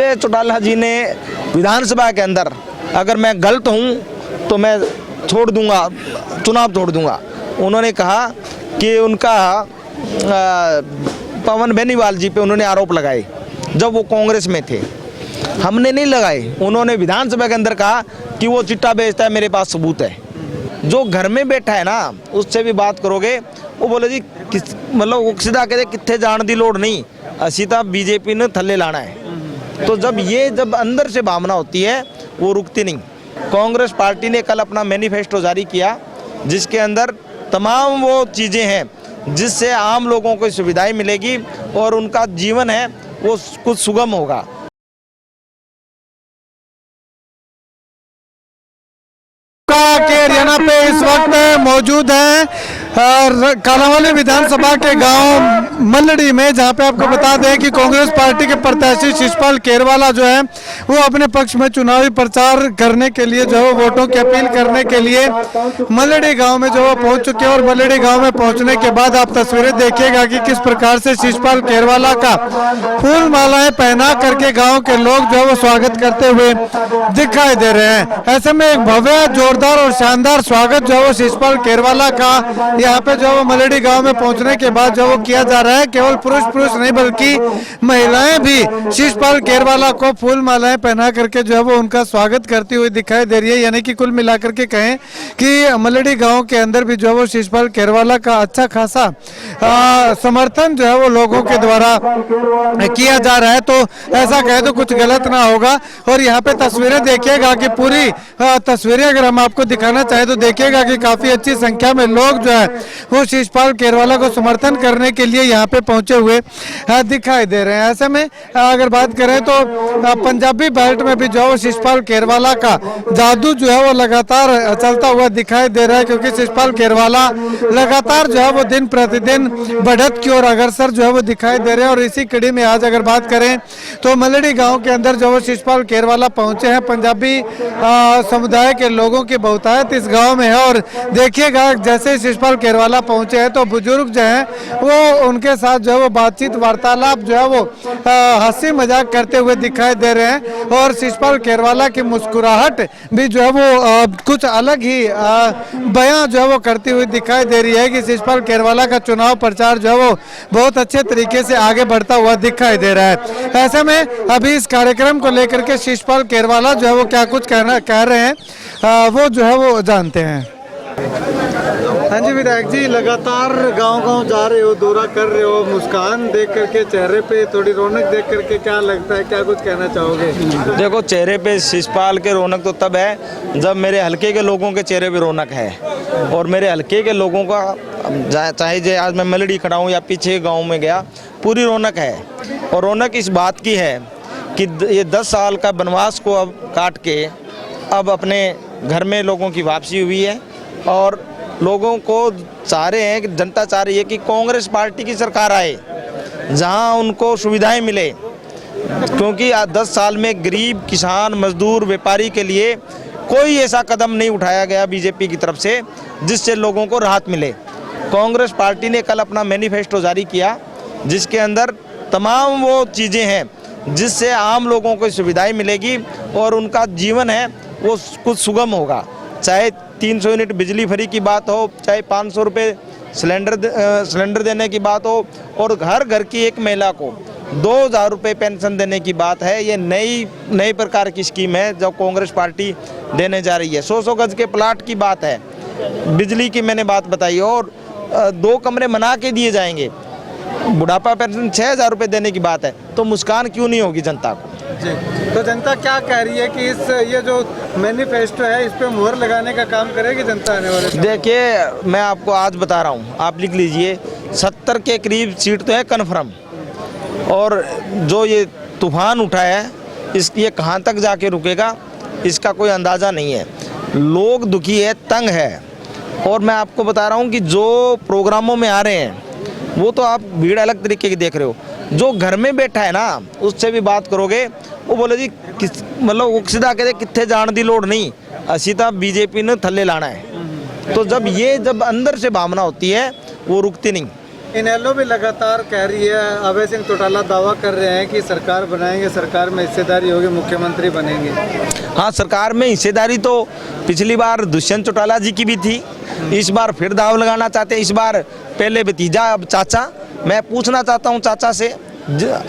अबे चौटाला जी ने विधानसभा के अंदर अगर मैं गलत हूँ तो मैं छोड़ दूंगा, चुनाव छोड़ दूंगा। उन्होंने कहा कि उनका पवन बेनीवाल जी पे उन्होंने आरोप लगाए जब वो कांग्रेस में थे, हमने नहीं लगाए। उन्होंने विधानसभा के अंदर कहा कि वो चिट्टा बेचता है, मेरे पास सबूत है। जो घर में बैठा है ना उससे भी बात करोगे, वो बोले जी किस मतलब वो सीधा कहते कित्थे जान दी लोड़ नहीं, असी तो बीजेपी ने थल्ले लाना है। तो जब अंदर से भावना होती है वो रुकती नहीं। कांग्रेस पार्टी ने कल अपना मैनिफेस्टो जारी किया जिसके अंदर तमाम वो चीज़ें हैं जिससे आम लोगों को सुविधाएं मिलेगी और उनका जीवन है वो कुछ सुगम होगा। के हरियाणा पे इस वक्त मौजूद हैं कालांवाली विधानसभा के गांव मल्लड़ी में, जहां पे आपको बता दें कि कांग्रेस पार्टी के प्रत्याशी शिषपाल केरवाला जो है वो अपने पक्ष में चुनावी प्रचार करने के लिए जो है वोटों की अपील करने के लिए मल्लड़ी गांव में जो है पहुंच चुके हैं। और मल्लड़ी गांव में पहुंचने के बाद आप तस्वीरें देखिएगा कि किस प्रकार से शिषपाल केरवाला का फूल मालाएं पहना करके गाँव के लोग जो है वो स्वागत करते हुए दिखाई दे रहे हैं। ऐसे में एक भव्य, जोरदार और शानदार स्वागत जो है वो शिषपाल केरवाला का यहाँ पे जो मल्लड़ी गांव में पहुंचने के बाद जो वो किया जा रहा है। केवल पुरुष नहीं बल्कि महिलाएं भी शिषपाल केरवाला को फूल मालाएं पहना करके जो है वो उनका स्वागत करती हुई दिखाई दे रही है। यानी कि कुल मिलाकर के कहें कि मल्लड़ी गांव के अंदर भी जो है वो शिषपाल केरवाला का अच्छा खासा समर्थन जो है वो लोगों के द्वारा किया जा रहा है। तो ऐसा कहे तो कुछ गलत ना होगा। और यहाँ पे तस्वीरें देखिएगा कि पूरी तस्वीरें अगर हम आपको दिखाना चाहे तो देखिएगा कि काफी अच्छी संख्या में लोग जो है वो शिषपाल केरवाला को समर्थन करने के लिए यहाँ पे पहुंचे हुए दिखाई दे रहे हैं। ऐसे में अगर बात करें तो पंजाबी बेल्ट में भी जो है शिषपाल केरवाला का जादू जो है वो लगातार चलता हुआ दिखाई दे रहा है, क्योंकि शिषपाल केरवाला लगातार जो है वो दिन प्रतिदिन बढ़त की ओर अग्रसर जो है वो दिखाई दे रहे हैं। और इसी कड़ी में आज अगर बात करें तो मल्लड़ी गाँव के अंदर जो है शिषपाल केरवाला पहुंचे हैं। पंजाबी समुदाय के लोगों की बहुतायत इस गाँव में है। और देखिएगा जैसे शिषपाल केरवाला पहुंचे हैं तो बुजुर्ग जो हैं वो उनके साथ जो है वो बातचीत वार्तालाप जो है वो हंसी मजाक करते हुए दिखाई दे रहे हैं। और शिषपाल केरवाला की मुस्कुराहट भी जो है वो कुछ अलग ही बयां जो है वो करती हुई दिखाई दे रही है कि शिषपाल केरवाला का चुनाव प्रचार जो है वो बहुत अच्छे तरीके से आगे बढ़ता हुआ दिखाई दे रहा है। ऐसे में अभी इस कार्यक्रम को लेकर के शिषपाल केरवाला जो है वो क्या कुछ कह रहे हैं वो जो है वो जानते हैं। हाँ जी विधायक जी, लगातार गांव-गांव जा रहे हो, दौरा कर रहे हो, मुस्कान देख करके चेहरे पे थोड़ी रौनक देख करके क्या लगता है, क्या कुछ कहना चाहोगे? देखो चेहरे पे शिषपाल के रौनक तो तब है जब मेरे हल्के के लोगों के चेहरे पे रौनक है। और मेरे हल्के के लोगों का चाहे आज मैं मल्लड़ी खड़ा हूँ या पीछे गाँव में गया, पूरी रौनक है। और रौनक इस बात की है कि ये 10 साल का वनवास को अब काट के अब अपने घर में लोगों की वापसी हुई है। और लोगों को चाह रहे हैं कि जनता चाह रही है कि कांग्रेस पार्टी की सरकार आए जहां उनको सुविधाएं मिले, क्योंकि 10 साल में गरीब, किसान, मजदूर, व्यापारी के लिए कोई ऐसा कदम नहीं उठाया गया बीजेपी की तरफ से जिससे लोगों को राहत मिले। कांग्रेस पार्टी ने कल अपना मैनिफेस्टो जारी किया जिसके अंदर तमाम वो चीज़ें हैं जिससे आम लोगों को सुविधाएं मिलेगी और उनका जीवन है वो कुछ सुगम होगा। चाहे 300 यूनिट बिजली फ्री की बात हो, चाहे 500 रुपये सिलेंडर देने की बात हो, और हर घर की एक महिला को 2000 रुपये पेंशन देने की बात है। ये नई प्रकार की स्कीम है जो कांग्रेस पार्टी देने जा रही है। 100 गज के प्लाट की बात है, बिजली की मैंने बात बताई, और 2 कमरे बना के दिए जाएंगे। बुढ़ापा पेंशन 6000 रुपये देने की बात है। तो मुस्कान क्यों नहीं होगी जनता को? जी, तो जनता क्या कह रही है कि ये जो मैनिफेस्टो है इस पे मुहर लगाने का काम करेगी जनता आने वाले? देखिए मैं आपको आज बता रहा हूँ, आप लिख लीजिए 70 के करीब सीट तो है कन्फर्म। और जो ये तूफान उठा है ये कहाँ तक जाके रुकेगा इसका कोई अंदाज़ा नहीं है। लोग दुखी है, तंग है। और मैं आपको बता रहा हूँ कि जो प्रोग्रामों में आ रहे हैं वो तो आप भीड़ अलग तरीके की देख रहे हो। जो घर में बैठा है ना उससे भी बात करोगे, वो बोले जी किस मतलब वो सीधा कहते कित्थे जान दी लोड़ नहीं, असी तो बीजेपी ने थल्ले लाना है। तो जब अंदर से भावना होती है वो रुकती नहीं। इनेलो भी लगातार कह रही है, अभय सिंह चौटाला दावा कर रहे हैं कि सरकार बनाएंगे, सरकार में हिस्सेदारी होगी, मुख्यमंत्री बनेंगे। हाँ, सरकार में हिस्सेदारी तो पिछली बार दुष्यंत चौटाला जी की भी थी, इस बार फिर दाव लगाना चाहते हैं। इस बार पहले भतीजा अब चाचा। मैं पूछना चाहता हूँ चाचा से,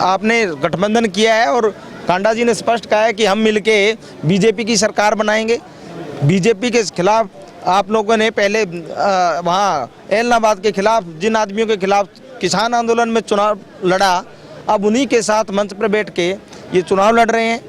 आपने गठबंधन किया है और कांडा जी ने स्पष्ट कहा है कि हम मिलके बीजेपी की सरकार बनाएंगे। बीजेपी के खिलाफ आप लोगों ने पहले वहाँ एलनाबाद के खिलाफ जिन आदमियों के खिलाफ किसान आंदोलन में चुनाव लड़ा, अब उन्हीं के साथ मंच पर बैठ के ये चुनाव लड़ रहे हैं।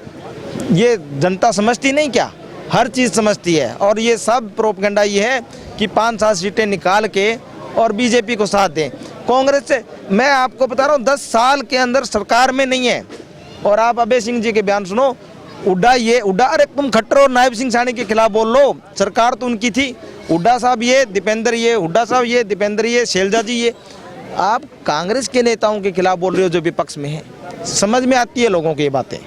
ये जनता समझती नहीं क्या? हर चीज़ समझती है। और ये सब प्रोपगेंडा ये है कि 5-7 सीटें निकाल के और बीजेपी को साथ दें। कांग्रेस से मैं आपको बता रहा हूँ 10 साल के अंदर सरकार में नहीं है। और आप अभय सिंह जी के बयान सुनो, उड्डा अरे तुम खट्टर और नायब सिंह सानी के खिलाफ बोल लो, सरकार तो उनकी थी। हुड्डा साहब ये, दीपेंद्र ये, हुड्डा साहब ये, दीपेंद्र ये, शैलजा जी ये, आप कांग्रेस के नेताओं के खिलाफ बोल रहे हो जो विपक्ष में है। समझ में आती है लोगों की ये बातें।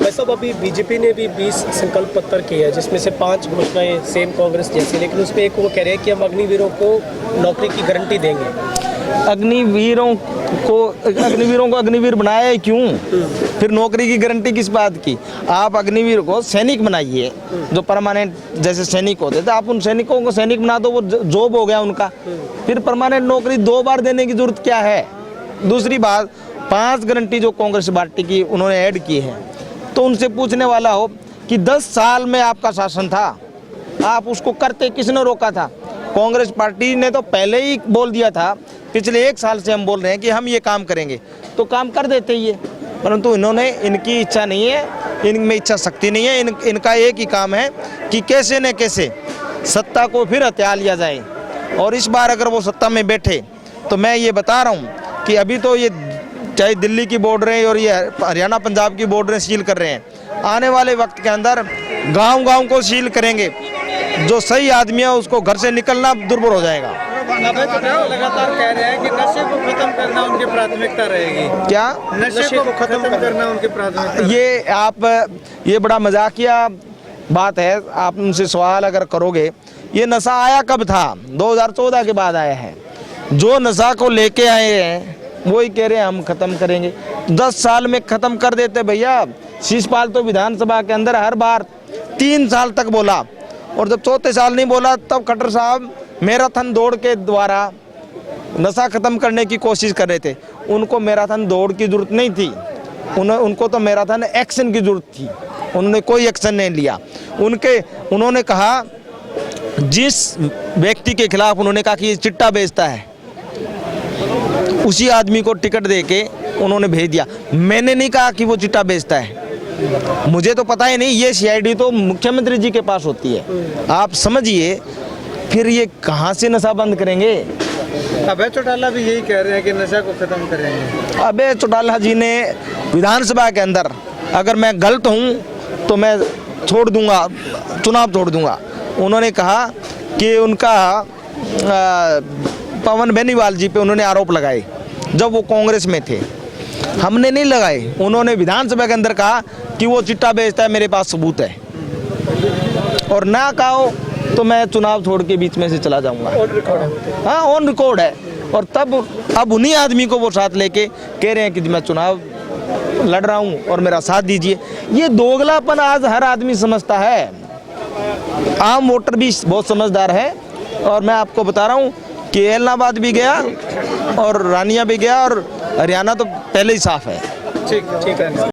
वैसे अभी बीजेपी ने भी 20 संकल्प पत्र किए हैं, जिसमें से 5 घोषणाएं सेम कांग्रेस जैसी, लेकिन उसमें एक वो कह रहे हैं कि हम अग्निवीरों को नौकरी की गारंटी देंगे। अग्निवीरों को अग्निवीर बनाया है क्यों? फिर नौकरी की गारंटी किस बात की? आप अग्निवीर को सैनिक बनाइए, जो परमानेंट जैसे सैनिक होते थे, आप उन सैनिकों को सैनिक बना दो, वो जॉब हो गया उनका। फिर परमानेंट नौकरी 2 बार देने की जरूरत क्या है? दूसरी बात, 5 गारंटी जो कांग्रेस पार्टी की उन्होंने ऐड की है, तो उनसे पूछने वाला हो कि 10 साल में आपका शासन था, आप उसको करते, किसने रोका था? कांग्रेस पार्टी ने तो पहले ही बोल दिया था, पिछले 1 साल से हम बोल रहे हैं कि हम ये काम करेंगे, तो काम कर देते ये। परंतु इन्होंने, इनकी इच्छा नहीं है, इनमें इच्छा शक्ति नहीं है। इनका एक ही काम है कि कैसे न कैसे सत्ता को फिर हत्या लिया जाए। और इस बार अगर वो सत्ता में बैठे तो मैं ये बता रहा हूँ कि अभी तो ये चाहे दिल्ली की बॉर्डरें और ये हरियाणा पंजाब की बॉर्डरें सील कर रहे हैं, आने वाले वक्त के अंदर गांव-गांव को सील करेंगे। जो सही आदमी है उसको घर से निकलना दुर्भर हो जाएगा। लगातार कह रहे हैं कि नशे को खत्म करना उनकी प्राथमिकता रहेगी। क्या? नशे को खत्म करना उनकी प्राथमिकता। ये बड़ा मजाकिया बात है। आप उनसे सवाल अगर करोगे, ये नशा आया कब था? 2014 के बाद आया है। जो नशा को लेके आए हैं वही कह रहे हैं हम खत्म करेंगे। 10 साल में खत्म कर देते भैया। शिषपाल तो विधानसभा के अंदर हर बार 3 साल तक बोला, और जब 4थे साल नहीं बोला तब खट्टर साहब मैराथन दौड़ के द्वारा नशा खत्म करने की कोशिश कर रहे थे। उनको मैराथन दौड़ की जरूरत नहीं थी, उनको तो मैराथन एक्शन की जरूरत थी। उन्होंने कोई एक्शन नहीं लिया। उन्होंने कहा, जिस व्यक्ति के खिलाफ उन्होंने कहा कि ये चिट्टा बेचता है, उसी आदमी को टिकट देके उन्होंने भेज दिया। मैंने नहीं कहा कि वो चिट्टा बेचता है, मुझे तो पता ही नहीं। ये सीआईडी तो मुख्यमंत्री जी के पास होती है। आप समझिए, फिर ये कहाँ से नशा बंद करेंगे? अभय चौटाला भी यही कह रहे हैं कि नशा को खत्म करेंगे। अभय चौटाला जी ने विधानसभा के अंदर, अगर मैं गलत हूँ तो मैं छोड़ दूंगा, चुनाव छोड़ दूंगा। उन्होंने कहा कि उनका पवन बेनीवाल जी पे उन्होंने आरोप लगाए जब वो कांग्रेस में थे। हमने नहीं लगाए। उन्होंने विधानसभा के अंदर कहा कि वो चिट्टा बेचता है, मेरे पास सबूत है। और ना कहो तो मैं चुनाव छोड़ के बीच में से चला जाऊंगा। हाँ, ऑन रिकॉर्ड है। और तब अब उन्हीं आदमी को वो साथ लेके कह रहे हैं कि मैं चुनाव लड़ रहा हूँ और मेरा साथ दीजिए। ये दोगलापन आज हर आदमी समझता है। आम वोटर भी बहुत समझदार है। और मैं आपको बता रहा हूँ कि एलनाबाद भी गया और रानिया भी गया, और हरियाणा तो पहले ही साफ है। ठीक है।